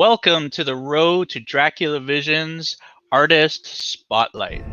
Welcome to the Road to Dracula Visions Artist Spotlight.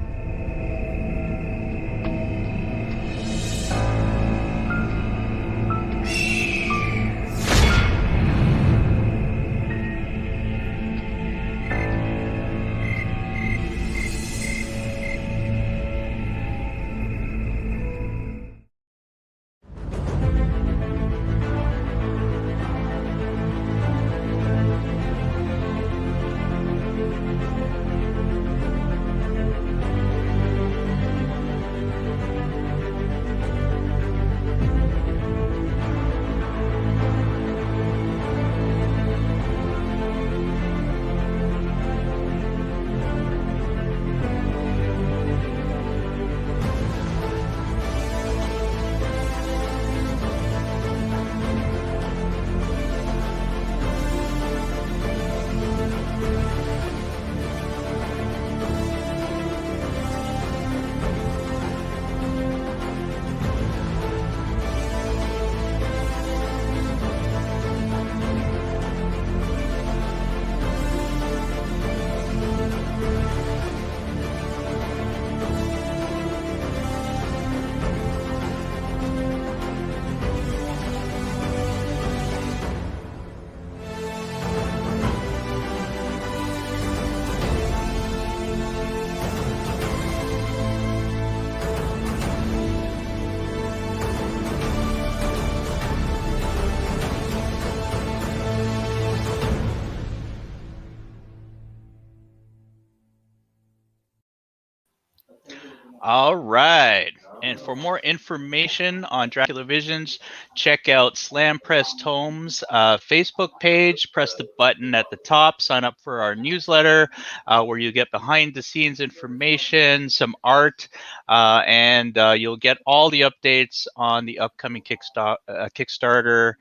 All right. And for more information on Dracula Visions, check out SlampressTomes Facebook page. Press the button at the top. Sign up for our newsletter where you get behind-the-scenes information, some art, and you'll get all the updates on the upcoming Kickstarter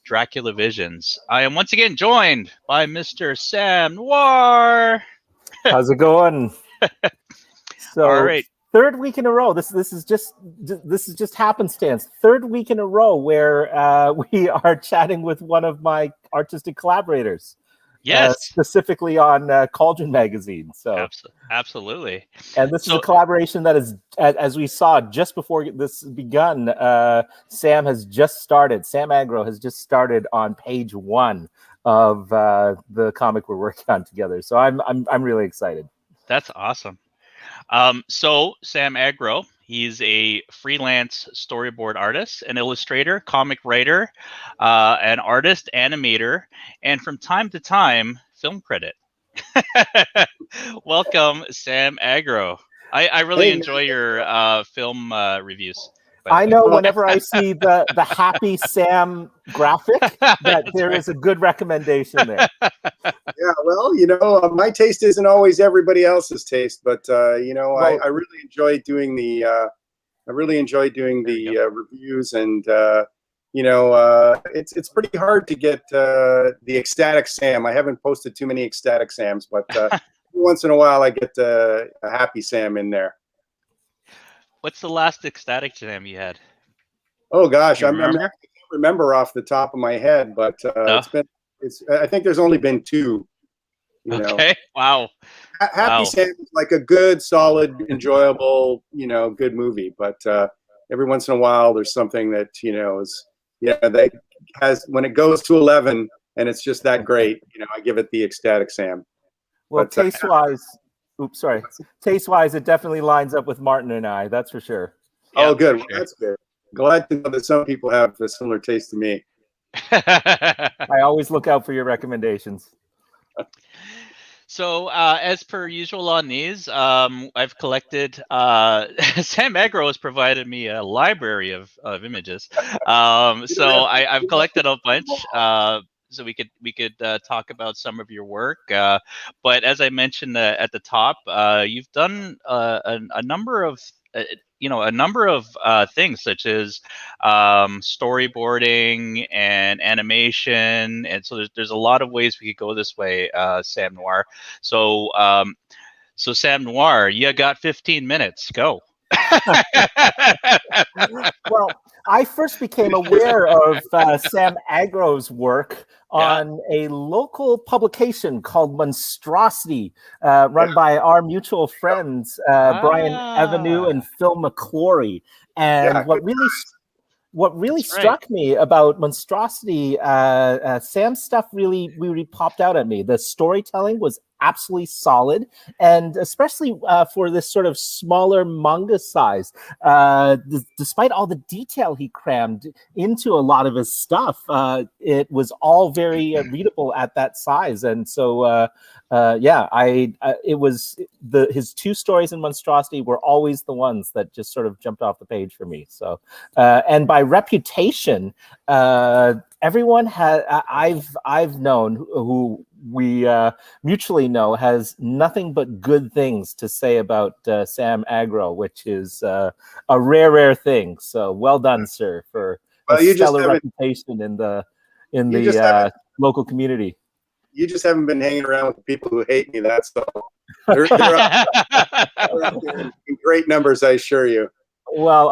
Dracula Visions. I am once again joined by Mr. Sam Noir. How's it going? So, all right. Third week in a row. This is just happenstance. Third week in a row where we are chatting with one of my artistic collaborators. Yes, specifically on Cauldron Magazine. So absolutely. And this is a collaboration that is, as we saw just before this begun. Sam Agro has just started on page 1 of the comic we're working on together. So I'm really excited. That's awesome. So Sam Agro, he's a freelance storyboard artist, an illustrator, comic writer, an artist, animator, and from time to time, film credit. Welcome, Sam Agro. I really enjoy your film reviews. I know whenever I see the happy Sam graphic that there is a good recommendation there. Yeah, well, my taste isn't always everybody else's taste, but I really enjoy doing the reviews, and it's pretty hard to get the ecstatic Sam. I haven't posted too many ecstatic Sams, but every once in a while I get a happy Sam in there. What's the last ecstatic Sam you had? Oh gosh, I can't remember off the top of my head, but I think there's only been 2. Okay. Wow. Happy Sam is like a good, solid, enjoyable, good movie. But every once in a while, there's something that that has, when it goes to 11 and it's just that great. I give it the ecstatic Sam. Well, taste-wise, taste-wise, it definitely lines up with Martin and I. That's for sure. Oh, good. Well, that's good. Glad to know that some people have a similar taste to me. I always look out for your recommendations. So as per usual on these, I've collected, Sam Agro has provided me a library of images. So I've collected a bunch, so we could talk about some of your work. But as I mentioned at the top, you've done a number of things, such as storyboarding and animation, and so there's a lot of ways we could go this way, Sam Noir. So Sam Noir, you got 15 minutes. Go. Well, I first became aware of Sam Agro's work on a local publication called Monstrosity, run by our mutual friends, Brian Avenue and Phil McClory. And what really That's right. struck me about Monstrosity, Sam's stuff really popped out at me. The storytelling was absolutely solid, and especially for this sort of smaller manga size, despite all the detail he crammed into a lot of his stuff, it was all very readable at that size. And so it was his two stories in Monstrosity were always the ones that just sort of jumped off the page for me. So and by reputation, everyone I've known who we mutually know has nothing but good things to say about Sam Agro, which is a rare thing. So well done, sir, for a stellar reputation in the local community. You just haven't been hanging around with the people who hate me. That's all. They're out there in great numbers, I assure you. Well,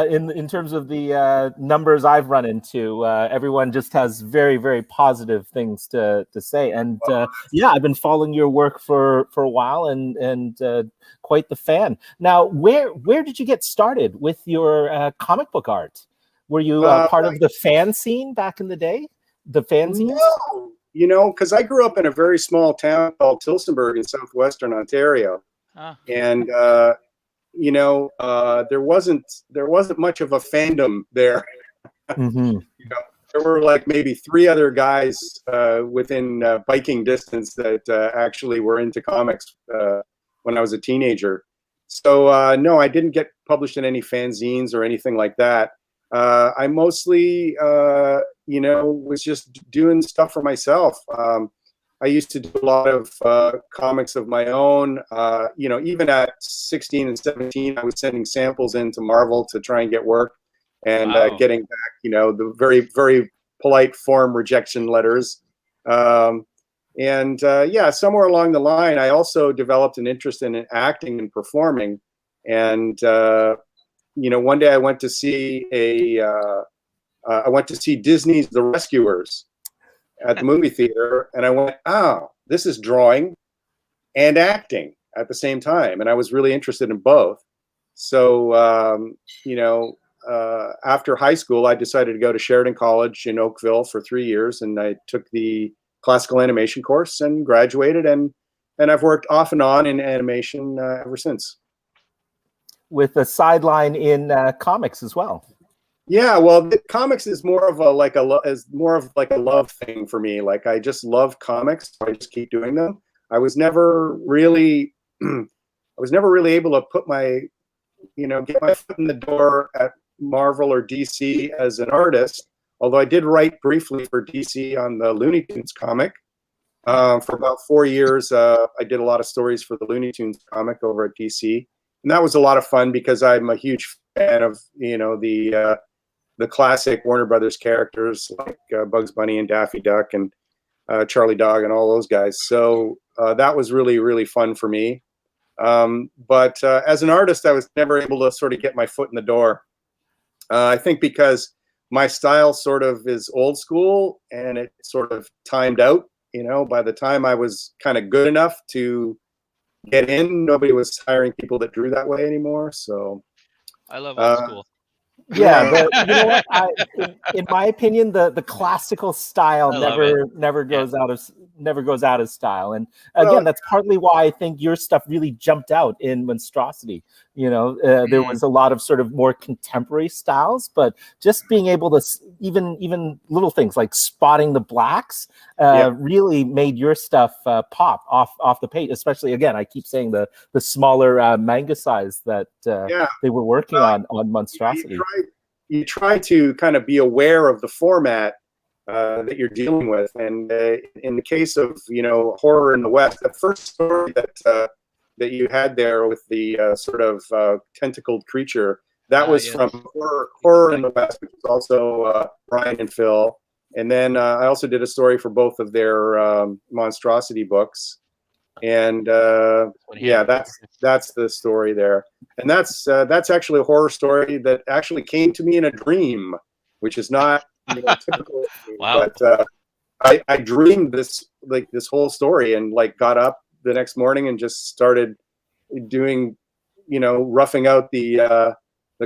in terms of the numbers I've run into, everyone just has very, very positive things to say. And I've been following your work for a while, and quite the fan. Now, where did you get started with your comic book art? Were you part of the fan scene back in the day? The fanzines? No, because I grew up in a very small town called Tillsonburg in southwestern Ontario, and there wasn't much of a fandom there. Mm-hmm. There were like maybe 3 other guys within biking distance that actually were into comics when I was a teenager. So no, I didn't get published in any fanzines or anything like that. I mostly, was just doing stuff for myself. I used to do a lot of comics of my own. Even at 16 and 17, I was sending samples into Marvel to try and get work, and getting back, the very, very polite form rejection letters. Somewhere along the line, I also developed an interest in acting and performing. And one day I went to see Disney's The Rescuers at the movie theater, and I went, "Oh, this is drawing and acting at the same time," and I was really interested in both. So, after high school, I decided to go to Sheridan College in Oakville for 3 years, and I took the classical animation course and graduated, and I've worked off and on in animation ever since. With a sideline in comics as well. Yeah, well, the comics is more of a love thing for me. Like, I just love comics, so I just keep doing them. I was never really able to put get my foot in the door at Marvel or DC as an artist. Although I did write briefly for DC on the Looney Tunes comic for about 4 years. I did a lot of stories for the Looney Tunes comic over at DC, and that was a lot of fun because I'm a huge fan of the classic Warner Brothers characters like Bugs Bunny and Daffy Duck and Charlie Dog and all those guys. So that was really, really fun for me. But as an artist, I was never able to sort of get my foot in the door. I think because my style sort of is old school and it sort of timed out. By the time I was kind of good enough to get in, nobody was hiring people that drew that way anymore. So I love old school. Yeah, you know what? In my opinion, the classical style never goes out of style. And again, that's partly why I think your stuff really jumped out in Monstrosity. There was a lot of sort of more contemporary styles, but just being able to even little things like spotting the blacks really made your stuff pop off the page. Especially, again, I keep saying the smaller manga size that they were working on Monstrosity. You try to kind of be aware of the format that you're dealing with, and in the case of Horror in the West, the first story that you had there with the sort of tentacled creature, that was from Horror in the West, which is also Brian and Phil. And then I also did a story for both of their Monstrosity books. And yeah, Yeah. that's the story there. And that's actually a horror story that actually came to me in a dream, which is not typical. Wow. But I dreamed this whole story, and like got up the next morning and just started doing, roughing out the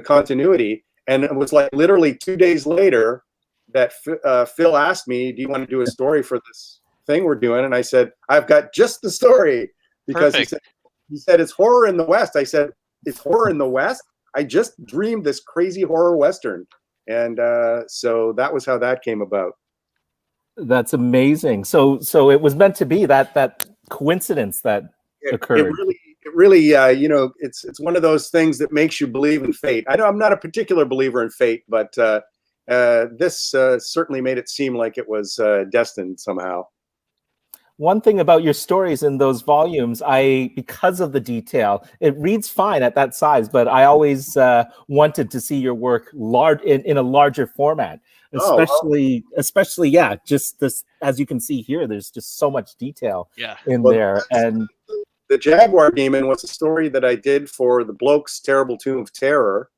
continuity. And it was like literally 2 days later that Phil asked me, "Do you want to do a story for this thing we're doing?" And I said, "I've got just the story," because Perfect. he said it's horror in the West. I said, "It's horror in the West? I just dreamed this crazy horror Western." And so that was how that came about. That's amazing. So it was meant to be that coincidence that occurred. It really, it's one of those things that makes you believe in fate. I'm not a particular believer in fate, but this certainly made it seem like it was destined somehow. One thing about your stories in those volumes, because of the detail, it reads fine at that size, but I always wanted to see your work in a larger format, especially, yeah, just this, as you can see here, there's just so much detail in there. And the Jaguar Demon was a story that I did for the Bloke's Terrible Tomb of Terror,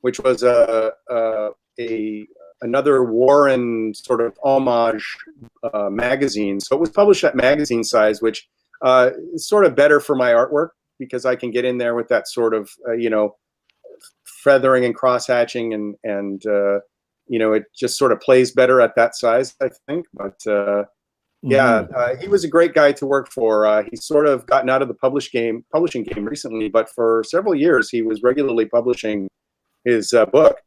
which was another Warren sort of homage magazine. So it was published at magazine size, which is sort of better for my artwork because I can get in there with that sort of, feathering and cross-hatching and it just sort of plays better at that size, I think. But yeah, he was a great guy to work for. He's sort of gotten out of the publishing game recently, but for several years he was regularly publishing his book.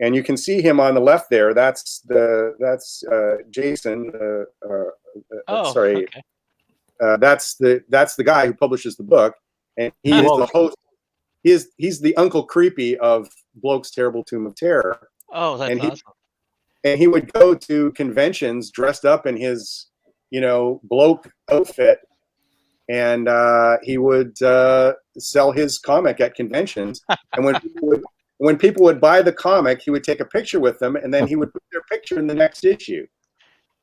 And you can see him on the left there. That's Jason. Sorry. Okay. That's the guy who publishes the book, and he is the host. He's the Uncle Creepy of Bloke's Terrible Tomb of Terror. Oh, that's awesome. And he would go to conventions dressed up in his, bloke outfit, and he would sell his comic at conventions. And when people would buy the comic, he would take a picture with them, and then he would put their picture in the next issue.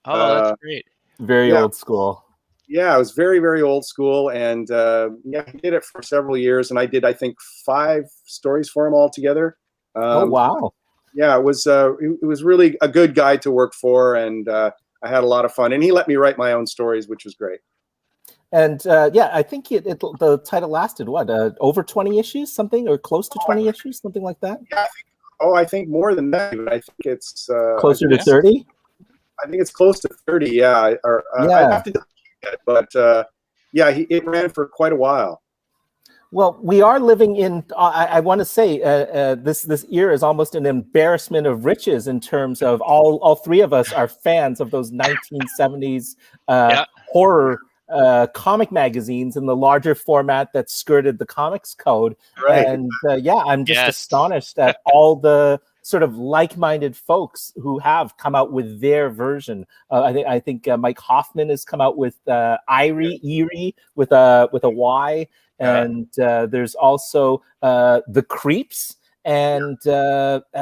Oh, that's great. Very old school. Yeah, it was very, very old school. And yeah, he did it for several years. And I did, I think, 5 stories for him altogether. Oh, wow. Yeah, it was really a good guy to work for. And I had a lot of fun. And he let me write my own stories, which was great. And yeah, I think the title lasted over 20 issues, something, or close to 20 issues, something like that. Yeah, I think more than that. I think it's closer to 30. I think it's close to 30. Yeah, I have to, but yeah, it ran for quite a while. Well, we are living in. I want to say this era is almost an embarrassment of riches in terms of all 3 of us are fans of those 1970s horror comic magazines in the larger format that skirted the comics code. Right. And yeah, I'm just astonished at all the sort of like-minded folks who have come out with their version. I think Mike Hoffman has come out with Eerie with a Y, and there's also the Creeps, and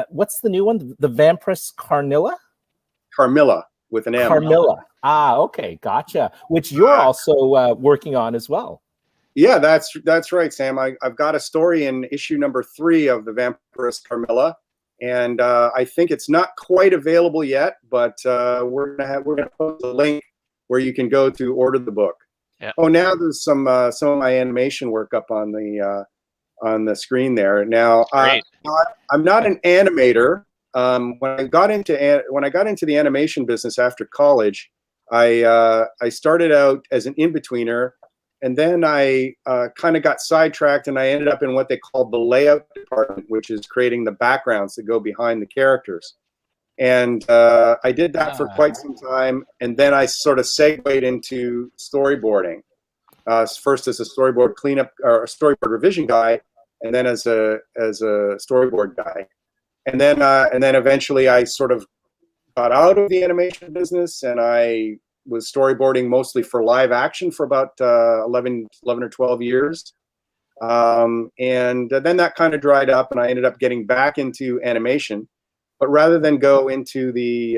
what's the new one? The Vampiress Carmilla with an M. Carmilla. Ah, okay, gotcha. Which you're also working on as well. Yeah, that's right, Sam. I've got a story in issue number 3 of the Vampiress Carmilla, and I think it's not quite available yet, but we're gonna post a link where you can go to order the book. Yeah. Oh, now there's some of my animation work up on the screen there. Now, I'm not an animator. When I got into the animation business after college, I started out as an in-betweener, and then I kind of got sidetracked, and I ended up in what they call the layout department, which is creating the backgrounds that go behind the characters. And I did that for quite some time, and then I sort of segued into storyboarding. First as a storyboard cleanup or a storyboard revision guy, and then as a storyboard guy. And then eventually I sort of got out of the animation business, and I was storyboarding mostly for live action for about 11 or 12 years. And then that kind of dried up, and I ended up getting back into animation. But rather than go into the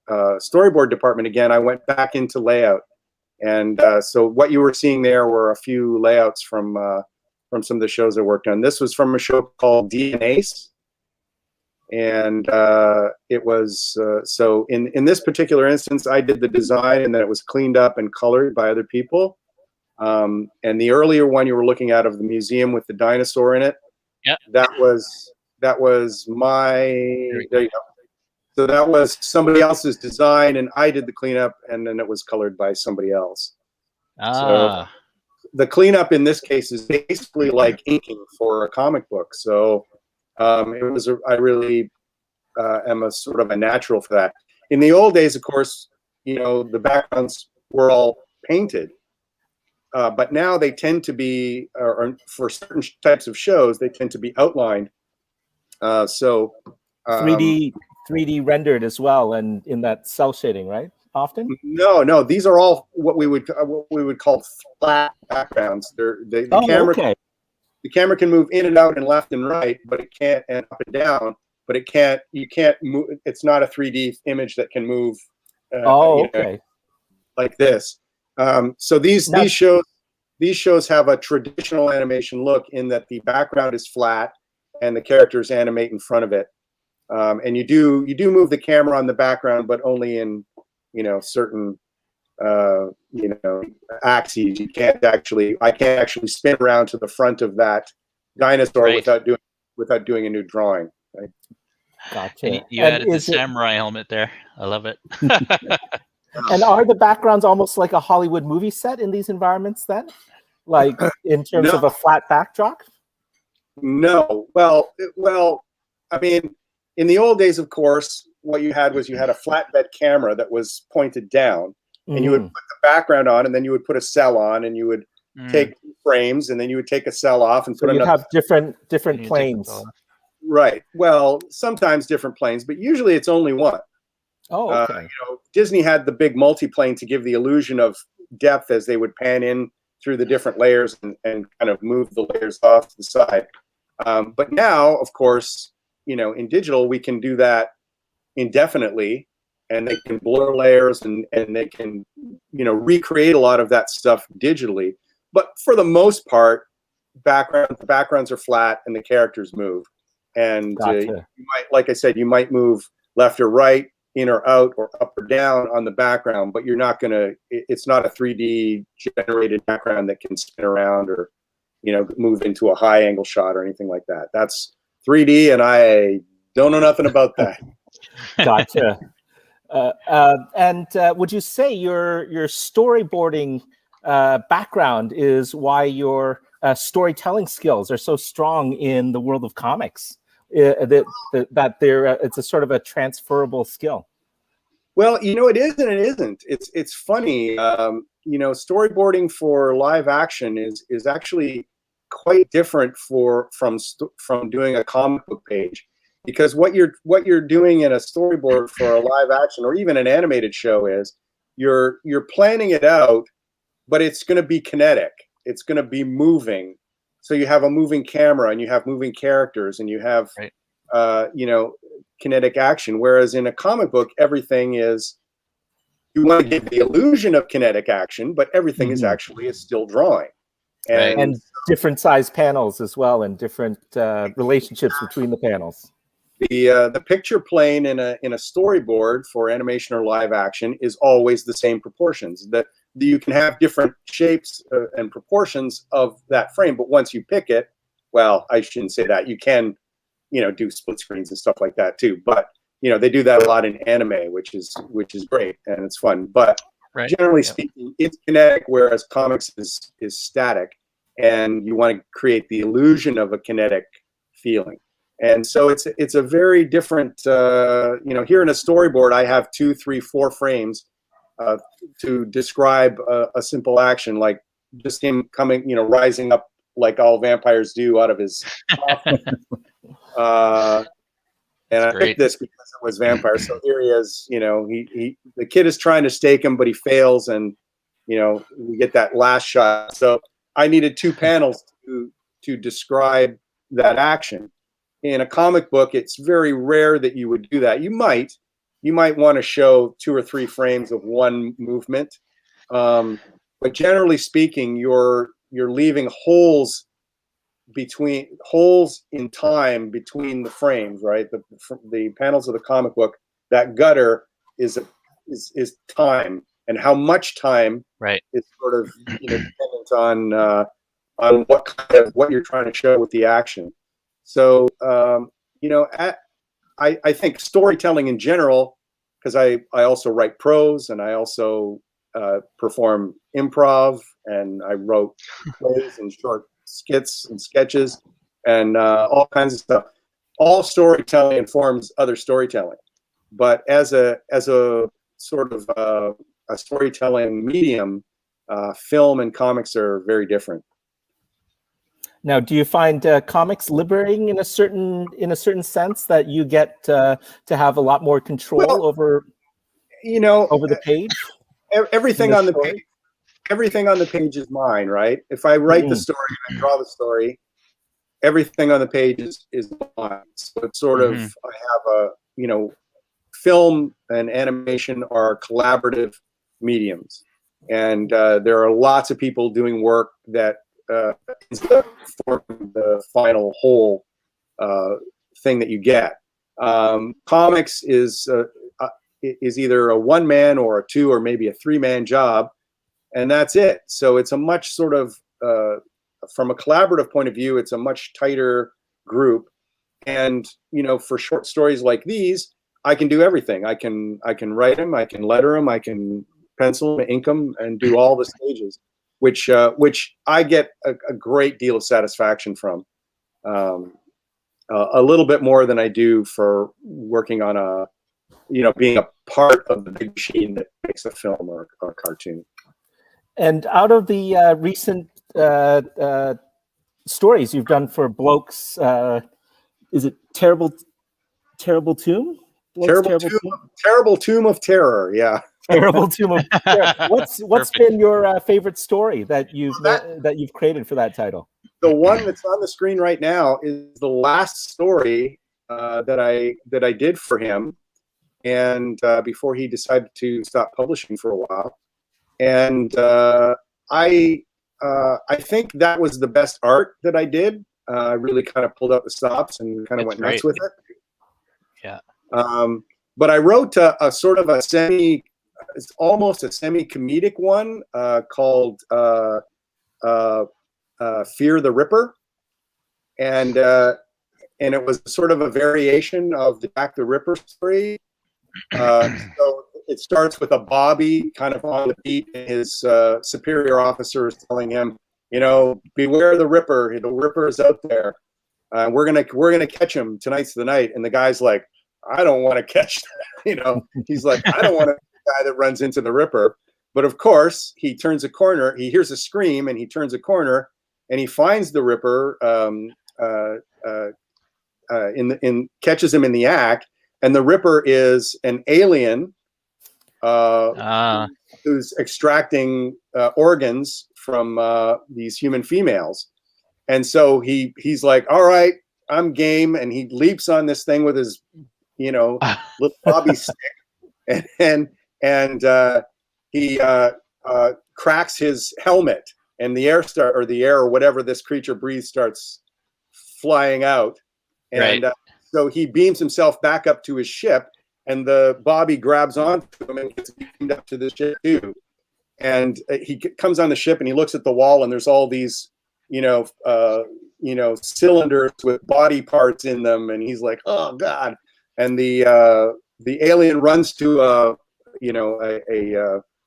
storyboard department again, I went back into layout. And so what you were seeing there were a few layouts from some of the shows I worked on. This was from a show called DNA's. And it was, so in this particular instance, I did the design, and then it was cleaned up and colored by other people. And the earlier one you were looking at of the museum with the dinosaur in it, yeah, that was my, there you go. So that was somebody else's design, and I did the cleanup, and then it was colored by somebody else. So the cleanup in this case is basically like inking for a comic book. So it was I really am a sort of a natural for that. In the old days, of course, the backgrounds were all painted, but now they tend to be, or for certain types of shows, they tend to be outlined. So 3D rendered as well, and in that cell shading, right? Often? No, these are all what we would call flat backgrounds. The camera. Okay. The camera can move in and out and left and right, but it can't, and up and down, but it can't. You can't move. It's not a 3D image that can move. Okay. Like this. So these shows have a traditional animation look in that the background is flat and the characters animate in front of it. And you do move the camera on the background, but only in certain axes. I can't actually spin around to the front of that dinosaur without doing a new drawing. Right? Gotcha. And you added the samurai helmet there. I love it. And are the backgrounds almost like a Hollywood movie set in these environments then? Like in terms of a flat backdrop? No. Well, I mean, in the old days, of course, what you had was a flatbed camera that was pointed down. And you would put the background on, and then you would put a cell on, and you would take frames, and then you would take a cell off and put another. You have different planes. Right. Well, sometimes different planes, but usually it's only one. Oh, okay. Disney had the big multi-plane to give the illusion of depth as they would pan in through the different layers and kind of move the layers off to the side. But now, of course, in digital, we can do that indefinitely. And they can blur layers and they can, recreate a lot of that stuff digitally. But for the most part, the backgrounds are flat and the characters move. And you might, like I said, you might move left or right, in or out, or up or down on the background, but you're not it's not a 3D generated background that can spin around or, move into a high angle shot or anything like that. That's 3D, and I don't know nothing about that. Gotcha. And would you say your storyboarding background is why your storytelling skills are so strong in the world of comics? That it's a sort of a transferable skill. Well, it is and it isn't. It's funny. Storyboarding for live action is actually quite different from doing a comic book page. Because what you're doing in a storyboard for a live action or even an animated show is you're planning it out, but it's going to be kinetic. It's going to be moving. So you have a moving camera and you have moving characters and you have kinetic action. Whereas in a comic book, everything is, you want to give the illusion of kinetic action, but everything is actually a still drawing. And different size panels as well, and different relationships between the panels. The picture plane in a storyboard for animation or live action is always the same proportions. That you can have different shapes and proportions of that frame, but once you pick it, well, I shouldn't say that. You can, do split screens and stuff like that too. But they do that a lot in anime, which is great and it's fun. But generally speaking, it's kinetic, whereas comics is static, and you want to create the illusion of a kinetic feeling. And so it's a very different, here in a storyboard, I have 2, 3, 4 frames to describe a simple action, like just him coming, rising up like all vampires do out of his coffin. And I picked this because it was vampire. So here he is, the kid is trying to stake him, but he fails, and we get that last shot. So I needed 2 panels to describe that action. In a comic book, it's very rare that you would do that. You might want to show 2 or 3 frames of one movement, But generally speaking, you're leaving holes in time between the frames, right? The panels of the comic book, that gutter is time, and how much time Right. is sort of dependent on what you're trying to show with the action. So I think storytelling in general, because I also write prose and I also perform improv, and I wrote plays and short skits and sketches and all kinds of stuff. All storytelling informs other storytelling, but as a sort of a storytelling medium, film and comics are very different. Now, do you find comics liberating in a certain sense, that you get to have a lot more control over the page? Everything on the page. Everything on the page is mine, right? If I write the story and I draw the story, everything on the page is mine. So it's sort of, I have film and animation are collaborative mediums, and there are lots of people doing work that form the final whole thing that you get. Comics is either a one-man or a two or maybe a three-man job, and that's it. So it's a much sort of, from a collaborative point of view, it's a much tighter group. And for short stories like these, I can do everything. I can write them, I can letter them, I can pencil them, ink them, and do all the stages, which I get a great deal of satisfaction from. A little bit more than I do for working on being a part of the big machine that makes a film or a cartoon. And out of the recent stories you've done for Blokes, is it Terrible Tomb? Terrible Tomb of Terror, yeah. Terrible Tomb of Terror. What's been your favorite story that you've created for that title? The one that's on the screen right now is the last story that I did for him, and before he decided to stop publishing for a while. And I think that was the best art that I did. I really kind of pulled out the stops and kind of went nuts with it. Yeah. But I wrote a sort of it's almost a semi-comedic one called Fear the Ripper, and it was sort of a variation of the Jack the Ripper story. So it starts with a Bobby kind of on the beat, and his superior officer is telling him, beware the Ripper. The Ripper is out there. We're gonna catch him. Tonight's the night. And the guy's like, I don't want to catch that. He's like, I don't want to be the guy that runs into the Ripper. But of course, he turns a corner. He hears a scream, and he turns a corner, and he finds the Ripper. Catches him in the act, and the Ripper is an alien who's extracting organs from these human females. And so he's like, all right, I'm game, and he leaps on this thing with his little bobby stick, and he cracks his helmet, and the air or whatever this creature breathes starts flying out, and so he beams himself back up to his ship, and the Bobby grabs onto him and gets beamed up to the ship too. And he comes on the ship and he looks at the wall, and there's all these, cylinders with body parts in them, and he's like, oh God. And the alien runs to a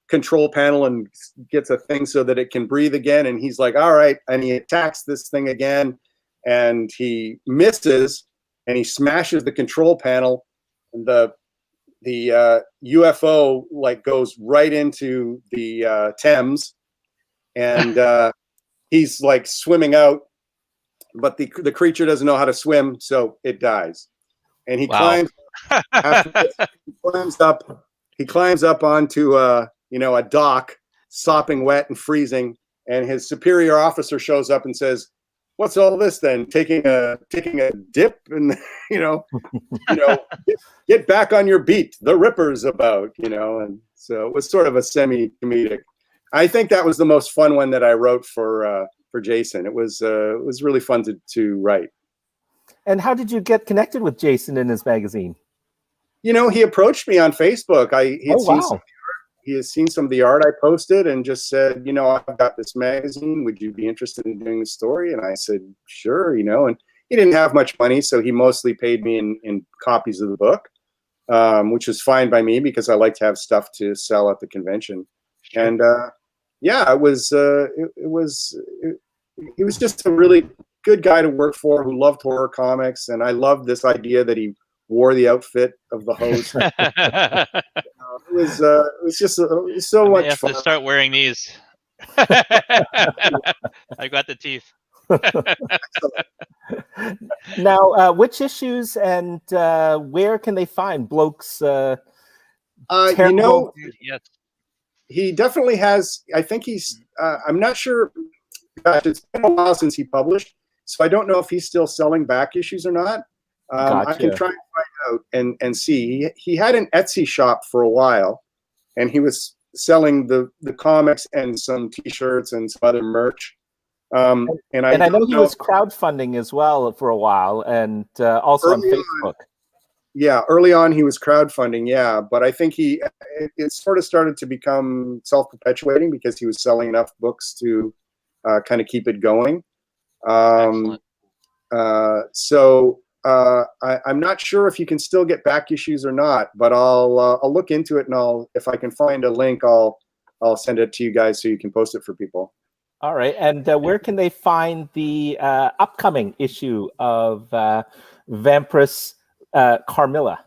control panel and gets a thing so that it can breathe again. And he's like, all right. And he attacks this thing again, and he misses, and he smashes the control panel. And the UFO goes right into the Thames, and he's like swimming out, but the creature doesn't know how to swim, so it dies. And he climbs. He climbs up onto a dock, sopping wet and freezing. And his superior officer shows up and says, "What's all this then? Taking a dip, and get back on your beat. The Ripper's about." And so it was sort of a semi-comedic. I think that was the most fun one that I wrote for Jason. It was really fun to write. And how did you get connected with Jason in his magazine? You know, he approached me on Facebook. He has seen some of the art I posted and just said, you know, I've got this magazine. Would you be interested in doing the story? And I said, sure, you know, and he didn't have much money, so he mostly paid me in copies of the book, which was fine by me because I like to have stuff to sell at the convention. Sure. And yeah, he was just a really good guy to work for who loved horror comics. And I loved this idea that he wore the outfit of the host. It was just so much fun. I have to start wearing these. I got the teeth. Now, which issues and where can they find Bloke's? You know, yes. He definitely has. I think he's. I'm not sure. Gosh, it's been a while since he published, so I don't know if he's still selling back issues or not. Gotcha. I can try and find out and see. He had an Etsy shop for a while, and he was selling the comics and some T-shirts and some other merch. And I know he was crowdfunding as well for a while, and also on Facebook. Yeah, early on he was crowdfunding. Yeah, but I think it sort of started to become self-perpetuating because he was selling enough books to kind of keep it going. So I'm not sure if you can still get back issues or not, but I'll look into it, and if I can find a link, I'll send it to you guys so you can post it for people. All right, and where can they find the upcoming issue of Vampirus Carmilla?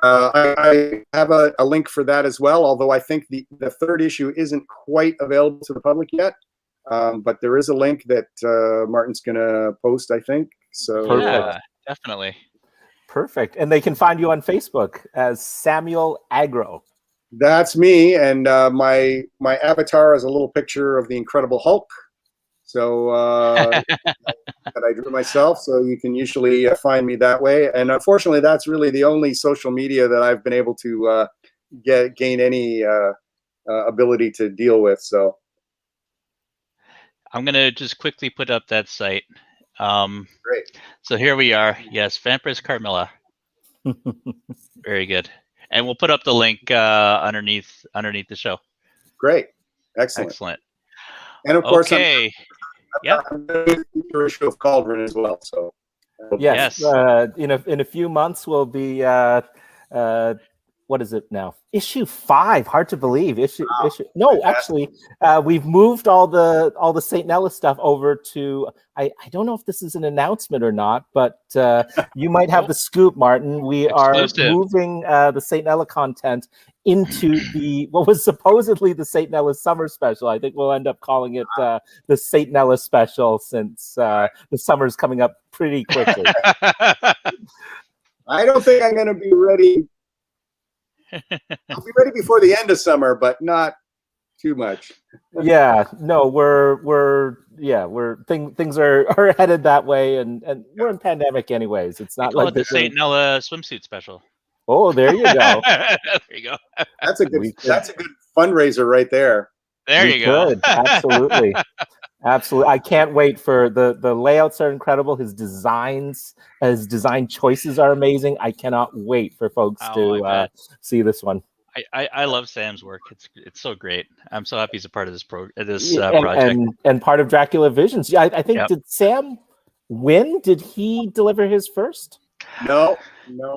I have a link for that as well, although I think the third issue isn't quite available to the public yet. But there is a link that Martin's going to post, I think. So yeah, definitely. Perfect. And they can find you on Facebook as Samuel Agro. That's me, and my avatar is a little picture of the Incredible Hulk. So that I drew myself. So you can usually find me that way. And unfortunately, that's really the only social media that I've been able to gain any ability to deal with. So I'm going to just quickly put up that site. Great. So here we are. Yes, Vampirus Carmilla. Very good. And we'll put up the link underneath the show. Great. Excellent. Excellent. And of course, okay. I'm doing a issue of Cauldron as well. So yes. In a few months we'll be what is it now? Issue 5. Hard to believe. Issue. No, actually, we've moved all the St. Nella stuff over to. I don't know if this is an announcement or not, but you might have the scoop, Martin. We Exclusive. are moving the St. Nella content into what was supposedly the St. Nella summer special. I think we'll end up calling it the St. Nella special, since the summer's coming up pretty quickly. I don't think I'm going to be ready. I'll be ready before the end of summer, but not too much. Yeah, no, things are headed that way, and we're in pandemic anyways. It's not like the St. Nella swimsuit special. Oh, there you go. There you go. That's a good fundraiser right there. There you go. Absolutely. Absolutely. I can't wait for the layouts are incredible. His design choices are amazing. I cannot wait for folks to see this one. I love Sam's work. It's so great. I'm so happy he's a part of this project. And part of Dracula Visions. Yeah, I think, did Sam win? Did he deliver his first? No.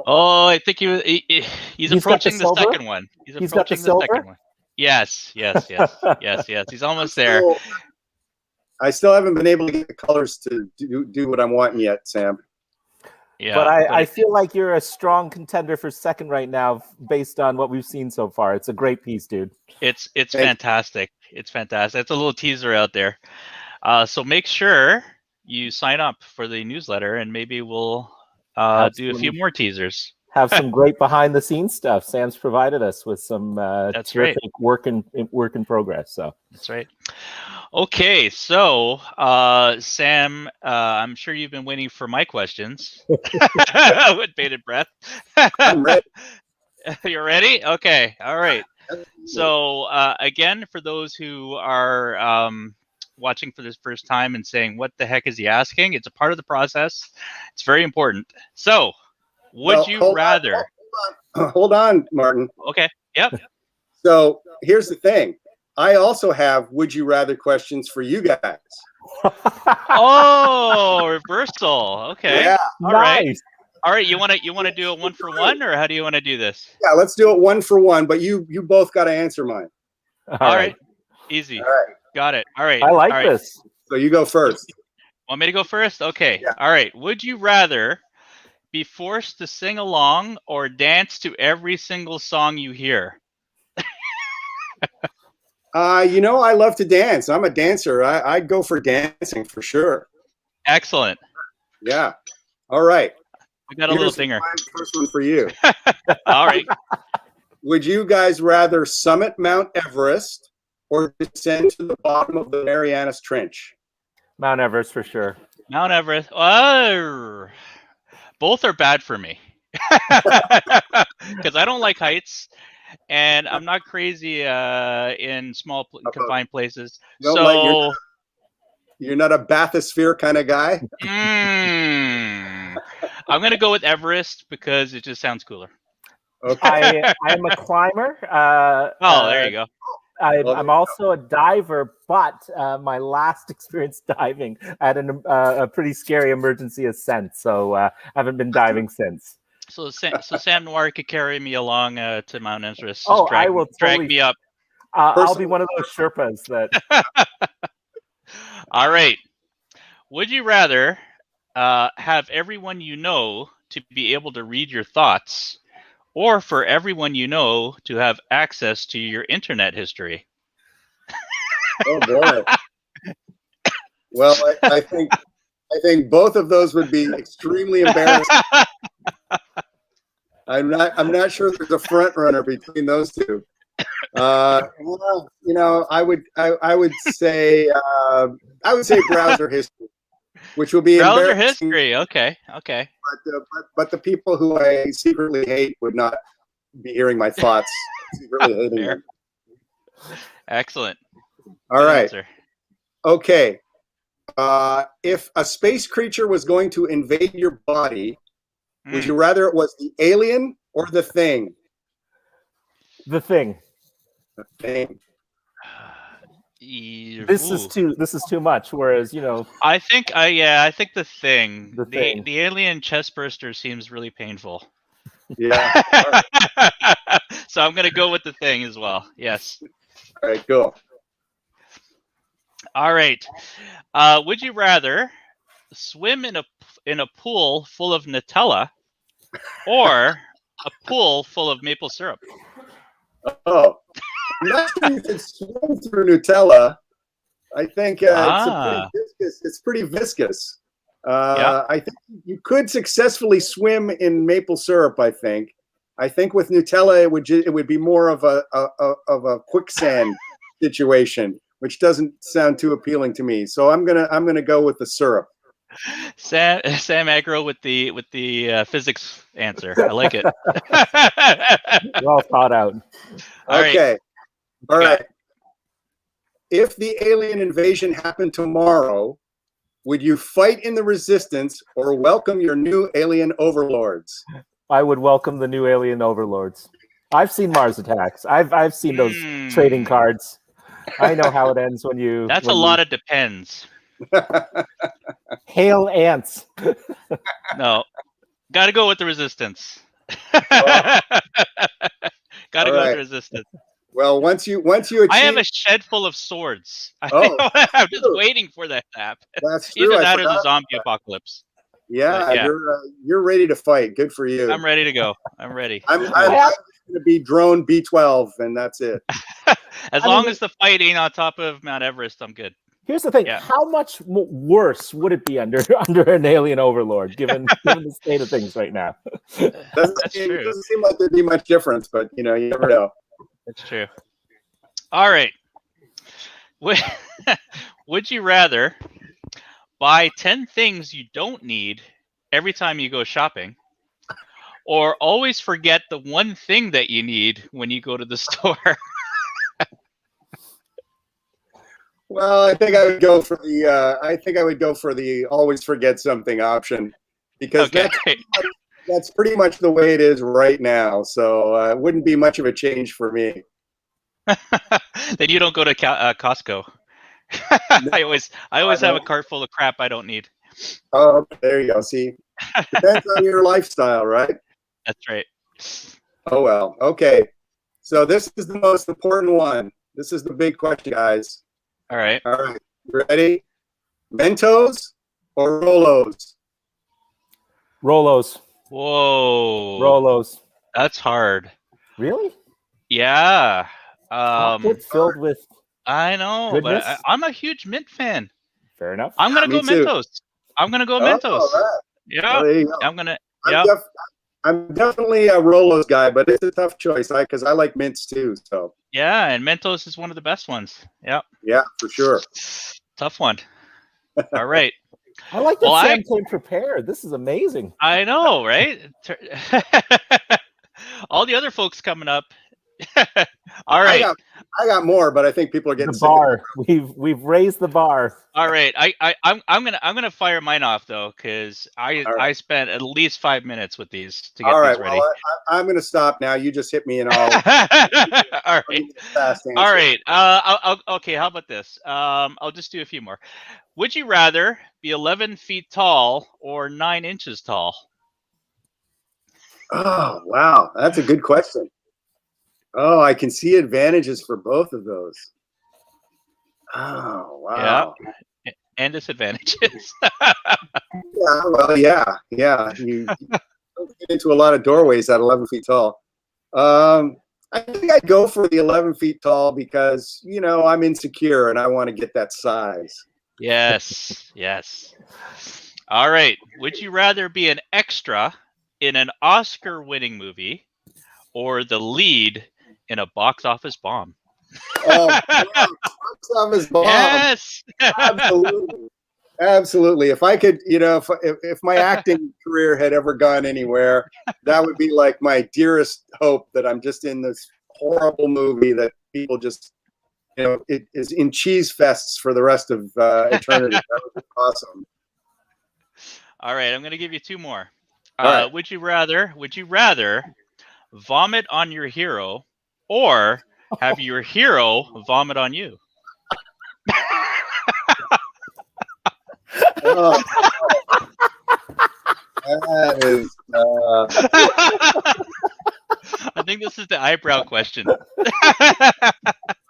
Oh, I think he's approaching the second one. He's approaching the second one. Yes. He's almost there. I still haven't been able to get the colors to do what I'm wanting yet, Sam. Yeah, but I feel like you're a strong contender for second right now, based on what we've seen so far. It's a great piece, dude. It's fantastic. It's fantastic. It's a little teaser out there. So make sure you sign up for the newsletter, and maybe we'll do a few more teasers. Have some great behind the scenes stuff. Sam's provided us with some terrific work in progress. So that's right. Okay, so Sam, I'm sure you've been waiting for my questions with bated breath. I'm ready. You're ready? Okay, all right. So again, for those who are watching for this first time and saying, what the heck is he asking? It's a part of the process. It's very important. So would you rather? Hold on, Martin. Okay. Yep. So here's the thing. I also have would you rather questions for you guys. Oh, reversal. Okay. Yeah. All right. Nice. All right. You want to do it 1 for 1, or how do you want to do this? Yeah, let's do it 1 for 1, but you both got to answer mine. All right. Easy. All right. Got it. All right. I like all right. this. So you go first. Want me to go first? Okay. Yeah. All right. Would you rather be forced to sing along or dance to every single song you hear? I love to dance. I'm a dancer. I'd go for dancing for sure. Excellent. Yeah. All right. We got a little thinger. First one for you. All right. Would you guys rather summit Mount Everest or descend to the bottom of the Marianas Trench? Mount Everest for sure. Mount Everest. Oh, both are bad for me because I don't like heights, and I'm not crazy in small confined places. So you're not a bathysphere kind of guy. I'm gonna go with Everest because it just sounds cooler. Okay. I'm a climber. There you go. I'm also a diver, but my last experience diving, I had a pretty scary emergency ascent, so I haven't been diving since. So Sam Noir could carry me along to Mount Everest. I will drag me up. I'll be one of those Sherpas that. All right. Would you rather have everyone you know to be able to read your thoughts, or for everyone you know to have access to your internet history? Oh boy. Well, I think both of those would be extremely embarrassing. I'm not sure there's a front runner between those two. Well, I would say browser history, which will be browser history. Okay. But the people who I secretly hate would not be hearing my thoughts. Secretly hating them. Excellent. All right. Okay. If a space creature was going to invade your body, would you rather it was the alien or the thing? The thing. The thing. This is too much. Whereas I think the thing. The thing. The alien chest burster seems really painful. Yeah. So I'm gonna go with the thing as well. Yes. All right. Cool. All right. Would you rather swim in a pool full of Nutella or a pool full of maple syrup? Oh, I'm not sure you can swim through Nutella. I think it's pretty viscous. I think you could successfully swim in maple syrup. I think with Nutella it would be more of a quicksand situation, which doesn't sound too appealing to me. So I'm gonna go with the syrup. Sam Agro with the physics answer. I like it. Well thought out. Okay. All right. If the alien invasion happened tomorrow, would you fight in the resistance or welcome your new alien overlords? I would welcome the new alien overlords. I've seen Mars Attacks. I've seen those trading cards. I know how it ends when you. That's a lot of depends. Hail ants. No, got to go with the resistance. Got to go with the resistance. Well, once you achieve... I have a shed full of swords. I'm just waiting for that to happen. That's true. Either that or the zombie apocalypse. Yeah, you're ready to fight. Good for you. I'm ready to go. I'm ready. I'm going to be drone B12, and that's it. As long as the fight ain't on top of Mount Everest, I'm good. Here's the thing: how much worse would it be under an alien overlord, given the state of things right now? That's true. It doesn't seem like there'd be much difference, but you never know. That's true. All right. Would you rather buy 10 things you don't need every time you go shopping, or always forget the one thing that you need when you go to the store? Well, I think I would go for the. I think I would go for the always forget something option, because Okay. that's pretty much the way it is right now. So it wouldn't be much of a change for me. Then you don't go to Costco. I always have a cart full of crap I don't need. Oh, there you go. See, depends on your lifestyle, right? That's right. Oh well. Okay. So this is the most important one. This is the big question, guys. All right. All right. You ready? Mentos or Rolos? Rolos. Whoa. Rolos. That's hard. Really? Yeah. Chocolate filled with. I know, goodness? but I'm a huge mint fan. Fair enough. I'm gonna go me too. Mentos. I'm gonna go Oh, Mentos. all right. Yeah. Well, there you go. I'm gonna. I'm, Yeah. I'm definitely a Rolos guy, but it's a tough choice because I like mints too. So Yeah, and Mentos is one of the best ones. Yeah. yeah, for sure. Tough one. All right. I like that Well, Sam came prepared. This is amazing. I know, right? All the other folks coming up. All right. I got more, but I think people are getting The sick of bar. We've raised the bar. All right. I'm gonna fire mine off though, because I spent at least 5 minutes with these to get All right, these ready. well, I'm going to stop now. You just hit me and all. All right. Fast answer. All right. Okay. How about this? I'll just do a few more. Would you rather be 11 feet tall or 9 inches tall? Oh, wow. That's a good question. Oh, I can see advantages for both of those. Oh, wow. Yeah. And disadvantages. Yeah, well, yeah. You don't get into a lot of doorways at 11 feet tall. I think I'd go for the 11 feet tall because, I'm insecure and I want to get that size. Yes. Yes. All right. Would you rather be an extra in an Oscar-winning movie or the lead in a box office bomb? Oh, yeah, box office bomb. Yes. Absolutely. If I could, if my acting career had ever gone anywhere, that would be like my dearest hope, that I'm just in this horrible movie that people just, it is in cheese fests for the rest of eternity. That would be awesome. All right, I'm going to give you 2 more. Right. Would you rather vomit on your hero or have your hero vomit on you? Oh, that is. I think this is the eyebrow question.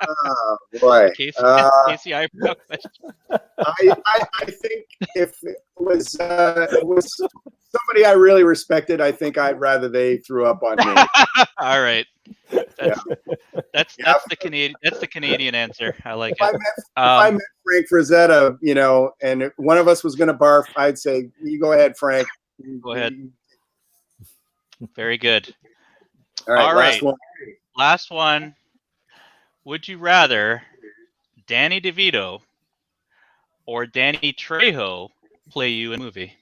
Oh boy. Casey eyebrow question. I think if it was somebody I really respected, I think I'd rather they threw up on me. All right. That's Yeah. the Canadian answer. I like If I met Frank Frazetta, and if one of us was going to barf, I'd say, "You go ahead, Frank. Go ahead." Very good. All right. All last right. one. Last one. Would you rather Danny DeVito or Danny Trejo play you in a movie?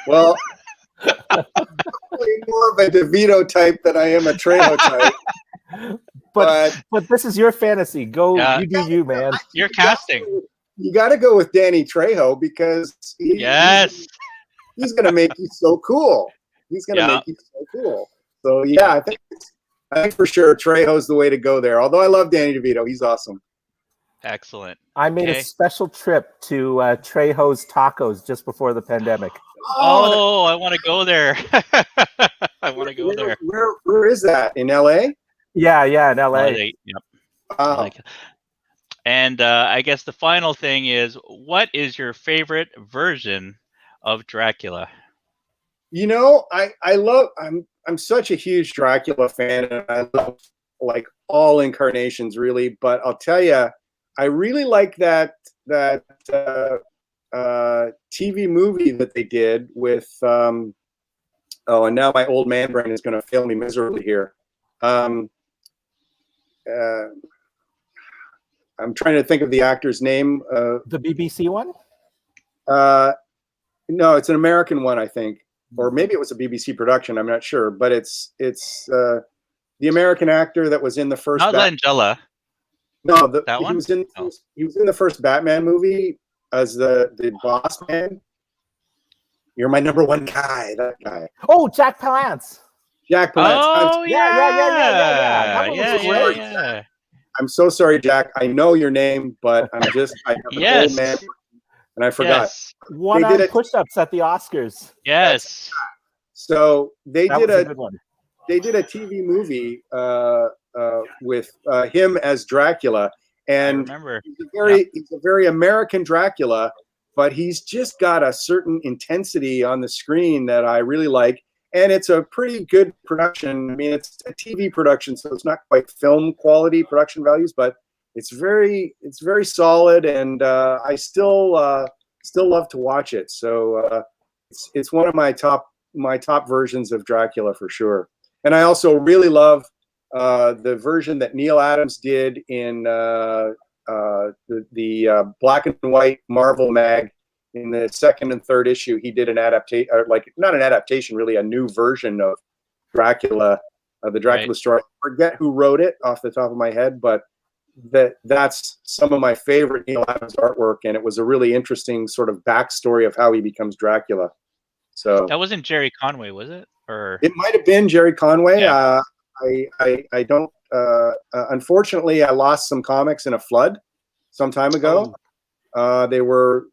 Well, probably more of a DeVito type than I am a Trejo type. But this is your fantasy. Go, Yeah. you do you, man. You're casting. You got to go with Danny Trejo because he's going to make you so cool. He's going to make you so cool. So yeah, I think for sure Trejo's the way to go there. Although I love Danny DeVito, he's awesome. Excellent. I made a special trip to Trejo's Tacos just before the pandemic. Oh, I want to go there. I want to go there. Where is that? In LA? Yeah, in LA. Yep. Wow. And I guess the final thing is, what is your favorite version of Dracula? I'm such a huge Dracula fan, and I love like all incarnations really. But I'll tell you, I really like that TV movie that they did with. And now my old man brain is going to fail me miserably here. I'm trying to think of the actor's name. The BBC one? No, it's an American one, I think, or maybe it was a BBC production. I'm not sure, but it's the American actor that was in the first. Not Langella. No, That one? He was in the first Batman movie as the boss man. You're my number one guy. That guy. Oh, Jack Palance. Jack Palance. Oh Yeah. That one was great. Yeah. I'm so sorry, Jack. I know your name, but I have an old man, and I forgot. Yes. One-arm push-ups at the Oscars. Yes. So they That did was a good one. They did a TV movie with him as Dracula, and I remember. He's a very American Dracula, but he's just got a certain intensity on the screen that I really like. And it's a pretty good production. I mean, it's a TV production, so it's not quite film quality production values, but it's very solid, and I still love to watch it. So it's one of my top versions of Dracula for sure. And I also really love the version that Neil Adams did in the black and white Marvel mag. In the second and third issue, he did an adaptation, not an adaptation, really a new version of Dracula, the Dracula story. I forget who wrote it off the top of my head, but that's some of my favorite Neil Adams artwork, and it was a really interesting sort of backstory of how he becomes Dracula. So that wasn't Jerry Conway, was it? Or it might have been Jerry Conway. Yeah. I don't. Unfortunately, I lost some comics in a flood some time ago. Oh. They were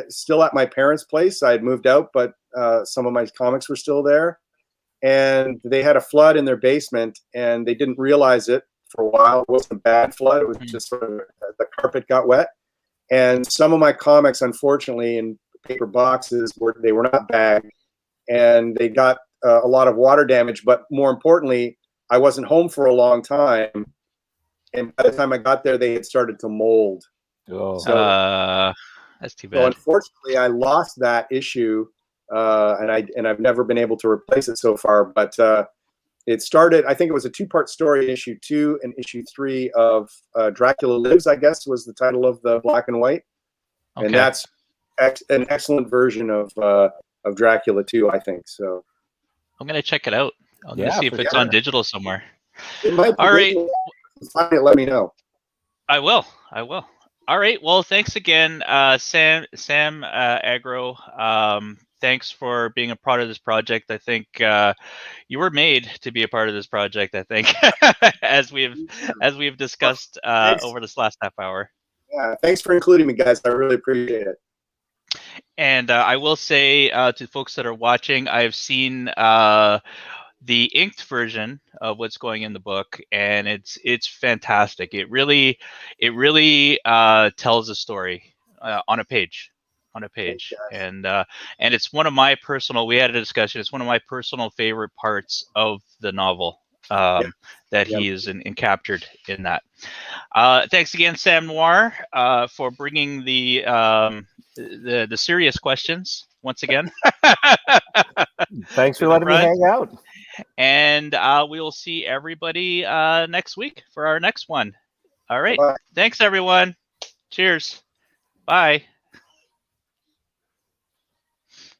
still at my parents' place. I had moved out, but some of my comics were still there. And they had a flood in their basement, and they didn't realize it for a while. It wasn't a bad flood. It was just sort of the carpet got wet. And some of my comics, unfortunately, in paper boxes, they were not bagged, and they got a lot of water damage. But more importantly, I wasn't home for a long time, and by the time I got there, they had started to mold. Oh. So, that's too bad. So unfortunately, I lost that issue, and I've never been able to replace it so far. But it started. I think it was a two-part story, issue 2 and issue 3 of Dracula Lives. I guess was the title of the black and white, and that's an excellent version of Dracula 2. I think so. I'm gonna check it out. I'm gonna see if it's on digital somewhere. It might be. All right. If you find it, let me know. I will. All right. Well, thanks again, Sam Agro. Thanks for being a part of this project. I think you were made to be a part of this project. I think, as we've discussed over this last half hour. Yeah. Thanks for including me, guys. I really appreciate it. And I will say to folks that are watching, I've seen the inked version of what's going in the book, and it's fantastic. It really tells a story on a page, and it's one of my personal. We had a discussion. It's one of my personal favorite parts of the novel that he is captured in that. Thanks again, Sam Noir, for bringing the serious questions once again. Thanks for letting me hang out. And we will see everybody next week for our next one. All right. Bye. Thanks, everyone. Cheers. Bye.